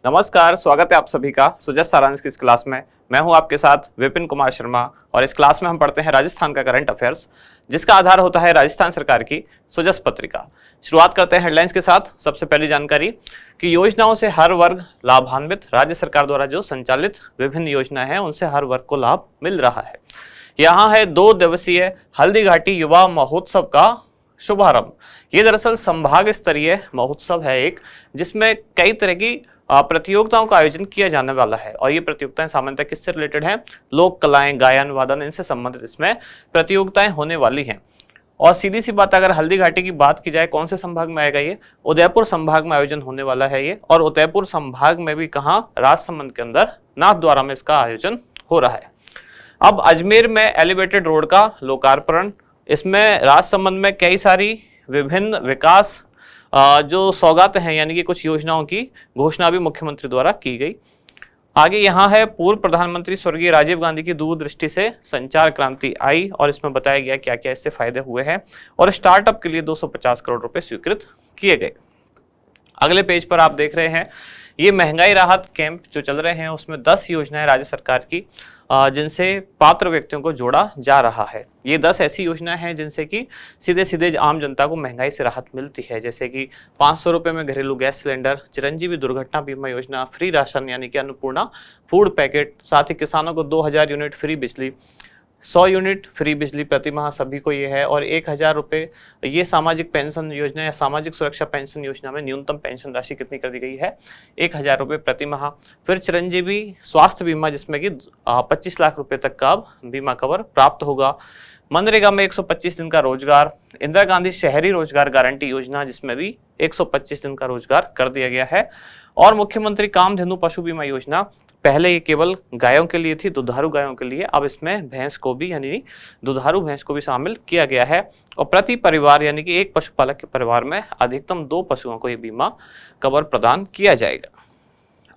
नमस्कार, स्वागत है आप सभी का सुजस सारांश की इस क्लास में। मैं हूं आपके साथ विपिन कुमार शर्मा और इस क्लास में हम पढ़ते हैं राजस्थान का करंट अफेयर्स, जिसका आधार होता है राजस्थान सरकार की सुजस पत्रिका। शुरुआत करते हैं हेडलाइंस के साथ। सबसे पहली जानकारी कि योजनाओं से हर वर्ग लाभान्वित। राज्य सरकार द्वारा जो संचालित विभिन्न योजनाएं हैं उनसे हर वर्ग को लाभ मिल रहा है। यहाँ है 2 दिवसीय हल्दीघाटी युवा महोत्सव का शुभारंभ। ये दरअसल संभाग स्तरीय महोत्सव है एक, जिसमें कई तरह की प्रतियोगिताओं का आयोजन किया जाने वाला है। और ये प्रतियोगिताएं सामान्यतः किससे रिलेटेड हैं? लोक कलाएं, गायन, वादन, इनसे संबंधित इसमें प्रतियोगिताएं होने वाली हैं। और सीधी सी बात, अगर हल्दीघाटी की बात की जाए, कौन से संभाग में आएगा ये? उदयपुर संभाग में आयोजन होने वाला है ये। और उदयपुर संभाग में भी कहाँ? राजसमंद के अंदर नाथद्वारा में इसका आयोजन हो रहा है। अब अजमेर में एलिवेटेड रोड का लोकार्पण। इसमें राजसमंद में कई सारी विभिन्न विकास जो सौगातें हैं, यानी कि कुछ योजनाओं की घोषणा भी मुख्यमंत्री द्वारा की गई। आगे यहाँ है पूर्व प्रधानमंत्री स्वर्गीय राजीव गांधी की दूरदृष्टि से संचार क्रांति आई, और इसमें बताया गया क्या क्या इससे फायदे हुए हैं। और स्टार्टअप के लिए 250 करोड़ रुपए स्वीकृत किए गए। अगले पेज पर आप देख रहे हैं ये महंगाई राहत कैंप जो चल रहे हैं, उसमें 10 योजनाएं राज्य सरकार की जिनसे पात्र व्यक्तियों को जोड़ा जा रहा है। ये 10 ऐसी योजनाएं हैं जिनसे कि सीधे सीधे आम जनता को महंगाई से राहत मिलती है, जैसे कि 500 रुपये में घरेलू गैस सिलेंडर, चिरंजीवी दुर्घटना बीमा योजना, फ्री राशन यानी कि अन्नपूर्णा फूड पैकेट, साथ ही किसानों को 2000 यूनिट फ्री बिजली, 100 यूनिट फ्री बिजली प्रति माह सभी को ये है। और 1000 रुपये ये सामाजिक पेंशन योजना या सामाजिक सुरक्षा पेंशन योजना में न्यूनतम पेंशन राशि कितनी कर दी गई है? 1000 रुपये प्रति माह। फिर चिरंजीवी स्वास्थ्य बीमा, जिसमें कि 25 लाख रुपए तक का बीमा कवर प्राप्त होगा। मनरेगा में 125 दिन का रोजगार। इंदिरा गांधी शहरी रोजगार गारंटी योजना, जिसमें भी 125 दिन का रोजगार कर दिया गया है। और मुख्यमंत्री कामधेनु पशु बीमा योजना, पहले ये केवल गायों के लिए थी, दुधारू गायों के लिए, अब इसमें भैंस को भी यानी दुधारू भैंस को भी शामिल किया गया है। और प्रति परिवार यानी कि एक पशुपालक के परिवार में अधिकतम 2 पशुओं को ये बीमा कवर प्रदान किया जाएगा।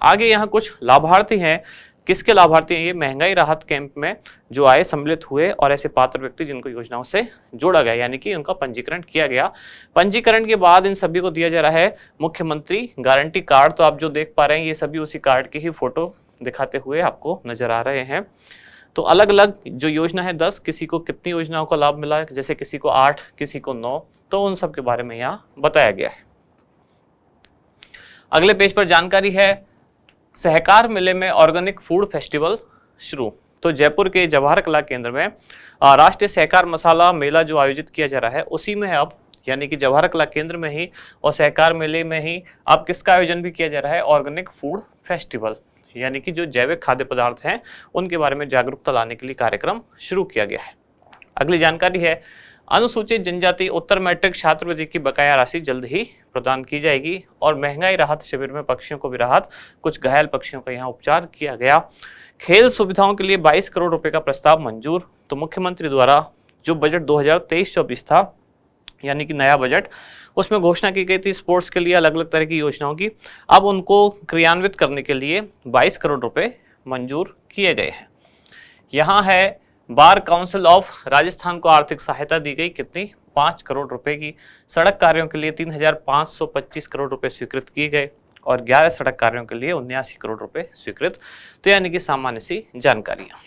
आगे यहाँ कुछ लाभार्थी हैं। किसके लाभार्थी हैं? ये महंगाई राहत कैंप में जो आए, सम्मिलित हुए और ऐसे पात्र व्यक्ति जिनको योजनाओं से जोड़ा गया, यानी कि उनका पंजीकरण किया गया। पंजीकरण के बाद इन सभी को दिया जा रहा है मुख्यमंत्री गारंटी कार्ड। तो आप जो देख पा रहे हैं ये सभी उसी कार्ड की ही फोटो दिखाते हुए आपको नजर आ रहे हैं। तो अलग अलग जो योजना है 10, किसी को कितनी योजनाओं का लाभ मिला है, जैसे किसी को 8, किसी को 9, तो उन सब के बारे में यहाँ बताया गया है। अगले पेज पर जानकारी है सहकार मेले में ऑर्गेनिक फूड फेस्टिवल शुरू। तो जयपुर के जवाहर कला केंद्र में राष्ट्रीय सहकार मसाला मेला जो आयोजित किया जा रहा है, उसी में है अब, यानी कि जवाहर कला केंद्र में ही और सहकार मेले में ही अब किसका आयोजन भी किया जा रहा है? ऑर्गेनिक फूड फेस्टिवल, यानी कि जो जैविक खाद्य पदार्थ हैं उनके बारे में जागरूकता लाने के लिए कार्यक्रम शुरू किया गया है। अगली जानकारी है अनुसूचित जनजाति उत्तर मैट्रिक छात्रवृत्ति की बकाया राशि जल्द ही प्रदान की जाएगी। और महंगाई राहत शिविर में पक्षियों को भी राहत, कुछ घायल पक्षियों का यहाँ उपचार किया गया। खेल सुविधाओं के लिए 22 करोड़ रुपए का प्रस्ताव मंजूर। तो मुख्यमंत्री द्वारा जो बजट 2023-24 था, यानी कि नया बजट, उसमें घोषणा की गई थी स्पोर्ट्स के लिए अलग अलग तरह की योजनाओं की। अब उनको क्रियान्वित करने के लिए 22 करोड़ रुपए मंजूर किए गए हैं। यहाँ है बार काउंसिल ऑफ राजस्थान को आर्थिक सहायता दी गई, कितनी? 5 करोड़ रुपए की। सड़क कार्यों के लिए 3525 करोड़ रुपए स्वीकृत किए गए और 11 सड़क कार्यों के लिए 79 करोड़ रुपए स्वीकृत। तो यानी कि सामान्य सी जानकारियां।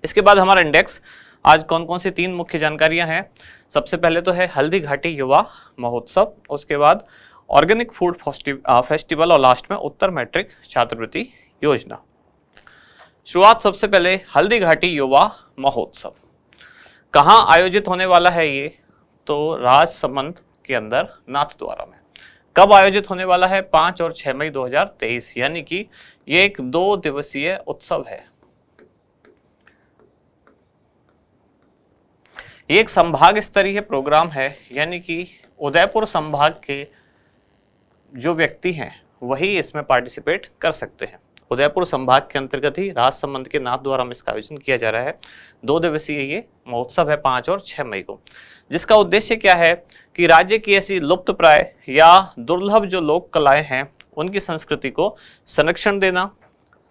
इसके बाद हमारा इंडेक्स, आज कौन कौन सी 3 मुख्य जानकारियां हैं। सबसे पहले तो है हल्दीघाटी युवा महोत्सव, उसके बाद ऑर्गेनिक फूड फेस्टिवल और लास्ट में उत्तर मैट्रिक छात्रवृत्ति योजना। शुरुआत सबसे पहले हल्दीघाटी युवा महोत्सव कहाँ आयोजित होने वाला है ये? तो राजसमंद के अंदर नाथद्वारा में। कब आयोजित होने वाला है? 5 और 6 मई 2023, यानी कि ये एक 2 दिवसीय उत्सव है। ये एक संभाग स्तरीय प्रोग्राम है, यानी कि उदयपुर संभाग के जो व्यक्ति हैं वही इसमें पार्टिसिपेट कर सकते हैं। उदयपुर संभाग के अंतर्गत ही राजसमंद के नाथद्वारा में इसका आयोजन किया जा रहा है। 2 दिवसीय ये महोत्सव है 5 और 6 मई को, जिसका उद्देश्य क्या है कि राज्य की ऐसी लुप्तप्राय या दुर्लभ जो लोक कलाएं हैं उनकी संस्कृति को संरक्षण देना,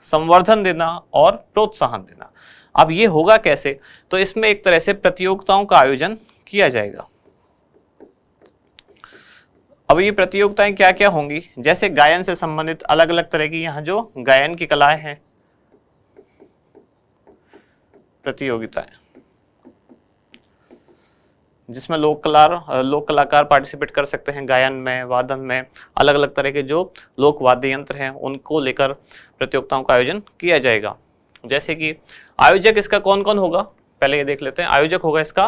संवर्धन देना और प्रोत्साहन देना। अब ये होगा कैसे? तो इसमें एक तरह से प्रतियोगिताओं का आयोजन किया जाएगा। अब ये प्रतियोगिताएं क्या क्या होंगी, जैसे गायन से संबंधित अलग अलग तरह की यहाँ जो गायन की कलाएं हैं प्रतियोगिताएं, जिसमें लोक कलाकार पार्टिसिपेट कर सकते हैं गायन में, वादन में, अलग अलग तरह के जो लोक वाद्य यंत्र हैं उनको लेकर प्रतियोगिताओं का आयोजन किया जाएगा। जैसे कि आयोजक इसका कौन कौन होगा, पहले ये देख लेते हैं। आयोजक होगा इसका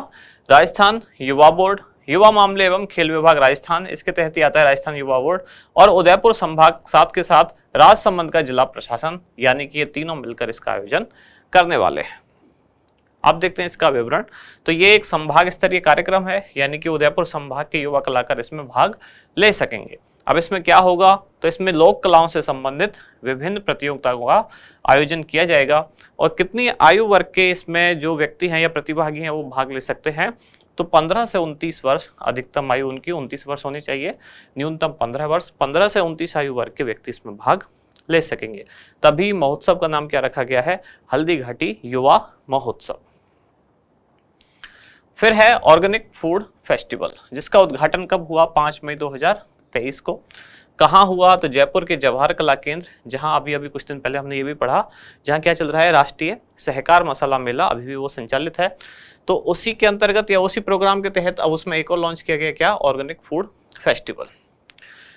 राजस्थान युवा बोर्ड, युवा मामले एवं खेल विभाग राजस्थान, इसके तहत ही आता है राजस्थान युवा बोर्ड, और उदयपुर संभाग साथ के साथ राजसमंद का जिला प्रशासन, यानी कि ये तीनों मिलकर इसका आयोजन करने वाले हैं। आप देखते हैं इसका विवरण। तो ये एक संभाग स्तरीय कार्यक्रम है, यानी कि उदयपुर संभाग के युवा कलाकार इसमें भाग ले सकेंगे। अब इसमें क्या होगा, तो इसमें लोक कलाओं से संबंधित विभिन्न प्रतियोगिताओं का आयोजन किया जाएगा। और कितनी आयु वर्ग के इसमें जो व्यक्ति हैं या प्रतिभागी हैं वो भाग ले सकते हैं, तो 15 से 29 वर्ष, अधिकतम आयु उनकी 29 वर्ष होनी चाहिए, न्यूनतम 15 वर्ष, 15 से 29 आयु वर्ग के व्यक्ति इसमें भाग ले सकेंगे। तभी महोत्सव का नाम क्या रखा गया है, हल्दी घाटी युवा महोत्सव। फिर है ऑर्गेनिक फूड फेस्टिवल, जिसका उद्घाटन कब हुआ, 5 मई 2023 को। कहाँ हुआ, तो जयपुर के जवाहर कला केंद्र, जहां अभी कुछ दिन पहले हमने ये भी पढ़ा, जहां क्या चल रहा है, राष्ट्रीय सहकार मसाला मेला अभी भी वो संचालित है। तो उसी के अंतर्गत या उसी प्रोग्राम के तहत अब उसमें एक और लॉन्च किया गया, क्या, ऑर्गेनिक फूड फेस्टिवल।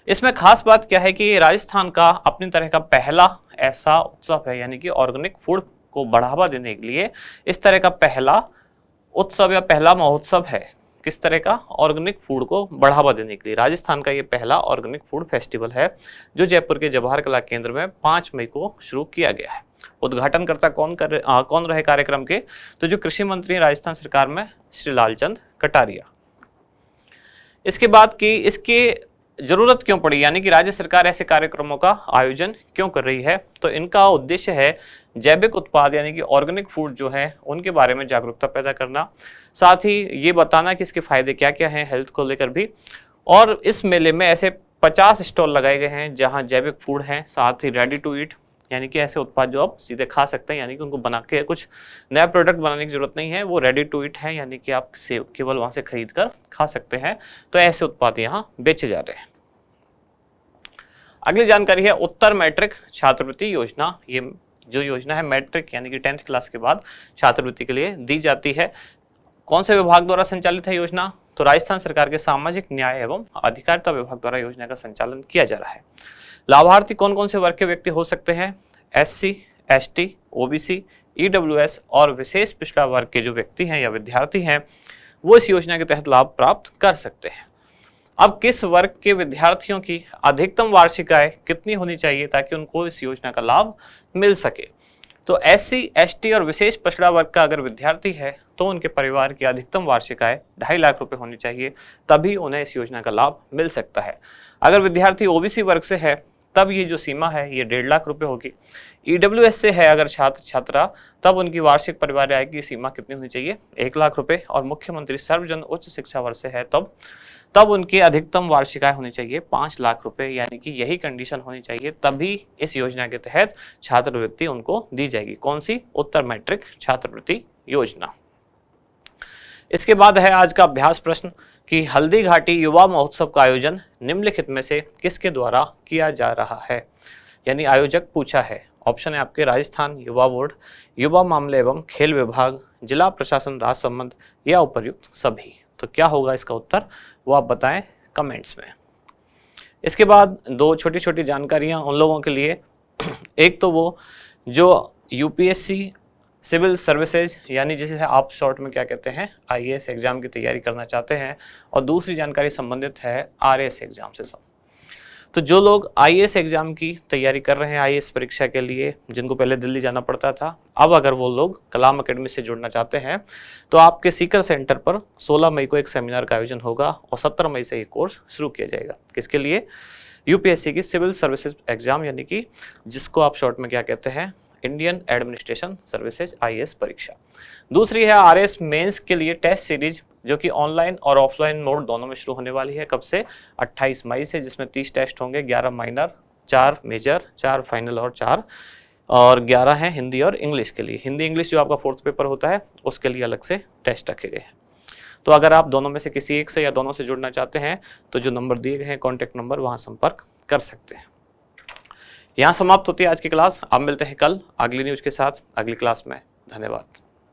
इसमें खास बात क्या है कि राजस्थान का अपनी तरह का पहला ऐसा उत्सव है, यानी कि ऑर्गेनिक फूड को बढ़ावा देने के लिए इस तरह का पहला उत्सव या पहला महोत्सव है। किस तरह का, ऑर्गेनिक फूड को बढ़ावा देने के लिए राजस्थान का ये पहला ऑर्गेनिक फूड फेस्टिवल है, जो जयपुर के जवाहर कला केंद्र में 5 मई को शुरू किया गया है। उद्घाटनकर्ता कौन रहे कार्यक्रम के, तो जो कृषि मंत्री राजस्थान सरकार में श्री लालचंद कटारिया। इसके बाद की इसकी जरूरत क्यों पड़ी, यानी कि राज्य सरकार ऐसे कार्यक्रमों का आयोजन क्यों कर रही है, तो इनका उद्देश्य है जैविक उत्पाद यानी कि ऑर्गेनिक फूड जो है उनके बारे में जागरूकता पैदा करना, साथ ही ये बताना कि इसके फायदे क्या क्या हैं हेल्थ को लेकर भी। और इस मेले में ऐसे 50 स्टॉल लगाए गए हैं जहां जैविक फूड हैं, साथ ही रेडी टू ईट यानी कि ऐसे उत्पाद जो आप सीधे खा सकते हैं, यानी कि उनको बना के कुछ नया प्रोडक्ट बनाने की जरूरत नहीं है, वो रेडी टू ईट है, यानी कि आप केवल वहां से खरीद कर खा सकते हैं। तो ऐसे उत्पाद यहाँ बेचे जा रहे हैं। अगली जानकारी है उत्तर मैट्रिक छात्रवृत्ति योजना। ये जो योजना है मैट्रिक यानी कि 10th क्लास के बाद छात्रवृत्ति के लिए दी जाती है। कौन से विभाग द्वारा संचालित है योजना, तो राजस्थान सरकार के सामाजिक न्याय एवं अधिकारिता विभाग द्वारा योजना का संचालन किया जा रहा है। लाभार्थी कौन कौन से वर्ग के व्यक्ति हो सकते हैं, SC, ST, OBC, EWS और विशेष पिछड़ा वर्ग के जो व्यक्ति हैं या विद्यार्थी हैं वो इस योजना के तहत लाभ प्राप्त कर सकते हैं। अब किस वर्ग के विद्यार्थियों की अधिकतम वार्षिक आय कितनी होनी चाहिए ताकि उनको इस योजना का लाभ मिल सके, तो SC, ST और विशेष पिछड़ा वर्ग का अगर विद्यार्थी है तो उनके परिवार की अधिकतम वार्षिक आय 2.5 लाख रुपए होनी चाहिए, तभी उन्हें इस योजना का लाभ मिल सकता है। अगर विद्यार्थी OBC वर्ग से है तब ये जो सीमा है ये 1.5 लाख रुपए होगी। EWS से है अगर छात्र छात्रा, तब उनकी वार्षिक परिवार आय की सीमा कितनी होनी चाहिए, 1 लाख रुपए। और मुख्यमंत्री सर्वजन उच्च शिक्षा वर्ग से है तब उनकी अधिकतम वार्षिक आय होनी चाहिए 5 लाख रुपए, यानी कि यही कंडीशन होनी चाहिए, तभी इस योजना के तहत छात्रवृत्ति उनको दी जाएगी। कौन सी, उत्तर मैट्रिक छात्रवृत्ति योजना। इसके बाद है आज का अभ्यास प्रश्न कि हल्दी घाटी युवा महोत्सव का आयोजन निम्नलिखित में से किसके द्वारा किया जा रहा है, यानी आयोजक पूछा है। ऑप्शन है आपके राजस्थान युवा बोर्ड, युवा मामले एवं खेल विभाग, जिला प्रशासन राजसमंद या उपर्युक्त सभी। तो क्या होगा इसका उत्तर, वो आप बताएं कमेंट्स में। इसके बाद 2 छोटी छोटी जानकारियां उन लोगों के लिए, एक तो वो जो UPSC सिविल सर्विसेज यानी जिसे आप शॉर्ट में क्या कहते हैं IAS एग्जाम की तैयारी करना चाहते हैं, और दूसरी जानकारी संबंधित है RAS एग्जाम से। तो जो लोग IAS एग्जाम की तैयारी कर रहे हैं, IAS परीक्षा के लिए, जिनको पहले दिल्ली जाना पड़ता था, अब अगर वो लोग कलाम अकेडमी से जुड़ना चाहते हैं तो आपके सीकर सेंटर पर 16 मई को एक सेमिनार का आयोजन होगा और 17 मई से ये कोर्स शुरू किया जाएगा। किसके लिए, UPSC की सिविल सर्विसेज एग्जाम, यानी कि जिसको आप शॉर्ट में क्या कहते हैं इंडियन एडमिनिस्ट्रेशन सर्विसेज IAS परीक्षा। दूसरी है RAS मेंस के लिए टेस्ट सीरीज, जो कि ऑनलाइन और ऑफलाइन मोड दोनों में शुरू होने वाली है। कब से, 28 मई से, जिसमें 30 टेस्ट होंगे, 11 माइनर, 4 मेजर, 4 फाइनल और 11 है हिंदी और इंग्लिश के लिए। हिंदी इंग्लिश जो आपका 4th पेपर होता है उसके लिए अलग से टेस्ट रखे गए हैं। तो अगर आप दोनों में से किसी एक से या दोनों से जुड़ना चाहते हैं तो जो नंबर दिए गए हैं कॉन्टैक्ट नंबर, वहां संपर्क कर सकते हैं। यहाँ समाप्त होती है आज की क्लास। आप मिलते हैं कल अगली न्यूज के साथ अगली क्लास में। धन्यवाद।